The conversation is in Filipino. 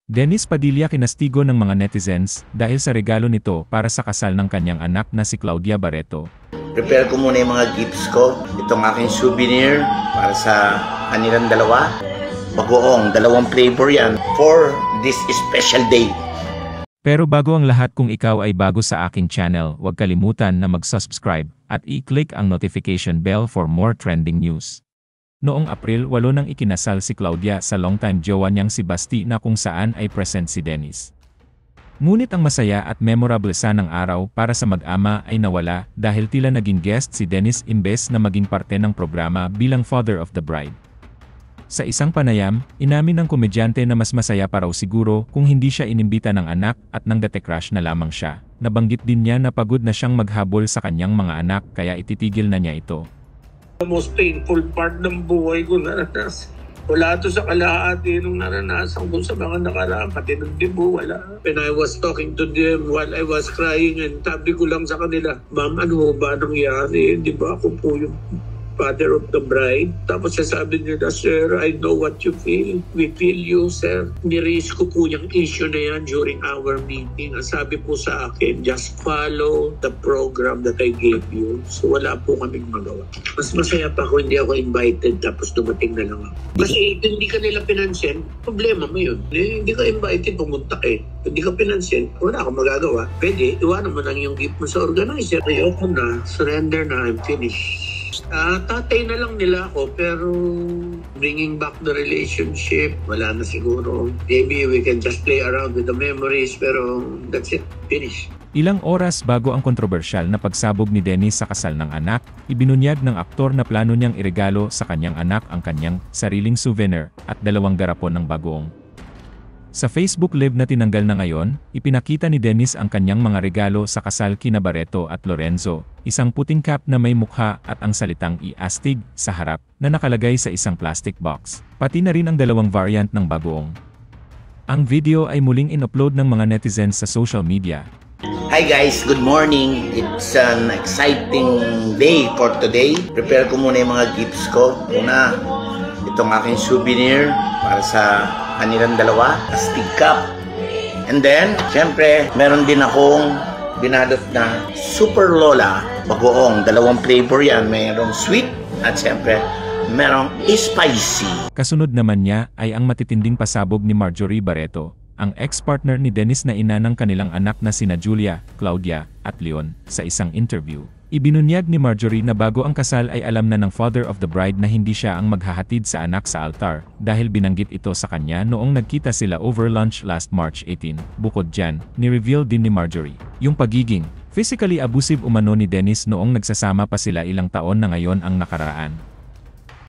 Dennis Padilla kinastigo ng mga netizens dahil sa regalo nito para sa kasal ng kanyang anak na si Claudia Barreto. Prepare ko muna yung mga gifts ko. Itong aking souvenir para sa kanilang dalawa. Bagoong, dalawang flavor yan for this special day. Pero bago ang lahat, kung ikaw ay bago sa aking channel, huwag kalimutan na mag-subscribe at i-click ang notification bell for more trending news. Noong April 8 nang ikinasal si Claudia sa longtime jowa niyang si Basti na kung saan ay present si Dennis. Ngunit ang masaya at memorable sanang araw para sa mag-ama ay nawala dahil tila naging guest si Dennis imbes na maging parte ng programa bilang father of the bride. Sa isang panayam, inamin ng komedyante na mas masaya pa raw siguro kung hindi siya inimbita ng anak at nanggate-crush na lamang siya. Nabanggit din niya na pagod na siyang maghabol sa kanyang mga anak kaya ititigil na niya ito. The most painful part ng buhay ko naranasan. Wala to sa kalahati nung naranasan ko sa mga nakaraan, pati ng dibo, wala. When I was talking to them while I was crying and tabi ko lang sa kanila, "Ma'am, ano ba nangyari? Di ba ako po yung father of the bride?" Tapos sasabi niya, "Sir, I know what you feel. We feel you, sir." Niraise ko po yung issue na yan during our meeting. Ang sabi po sa akin, "Just follow the program that I gave you." So wala po kaming magawa. Mas masaya pa ako hindi ako invited tapos dumating na lang ako. Kasi hindi ka nila pinansin, problema mo yun. Hindi ka invited, pumunta ka eh. Hindi ka pinansin, wala akong magagawa. Pwede, iwanan mo lang yung gift mo sa organizer. Ayoko na, surrender na, I'm finished. Tatay na lang nila ako, pero bringing back the relationship, wala na siguro. Maybe we can just play around with the memories, pero that's it, finish. Ilang oras bago ang kontrobersyal na pagsabog ni Dennis sa kasal ng anak, ibinunyag ng aktor na plano niyang iregalo sa kanyang anak ang kanyang sariling souvenir at 2 garapon ng bagoong. Sa Facebook Live na tinanggal na ngayon, ipinakita ni Dennis ang kanyang mga regalo sa kasal kina Barreto at Lorenzo, isang puting cap na may mukha at ang salitang "i-astig" sa harap na nakalagay sa isang plastic box, pati na rin ang 2 variant ng bagoong. Ang video ay muling in-upload ng mga netizens sa social media. Hi guys, good morning. It's an exciting day for today. Prepare ko muna yung mga gifts ko. Una, itong aking souvenir para sa kanilang dalawa, astig cup. And then, syempre, meron din akong binalot na Super Lola bagoong. 2 flavor yan. Mayroong sweet at syempre, merong spicy. Kasunod naman niya ay ang matitinding pasabog ni Marjorie Barreto, ang ex-partner ni Dennis na ina ng kanilang anak na sina Julia, Claudia, at Leon, sa isang interview. Ibinunyag ni Marjorie na bago ang kasal ay alam na ng father of the bride na hindi siya ang maghahatid sa anak sa altar dahil binanggit ito sa kanya noong nagkita sila over lunch last March 18. Bukod dyan, ni-reveal din ni Marjorie yung pagiging physically abusive umano ni Dennis noong nagsasama pa sila ilang taon na ngayon ang nakaraan.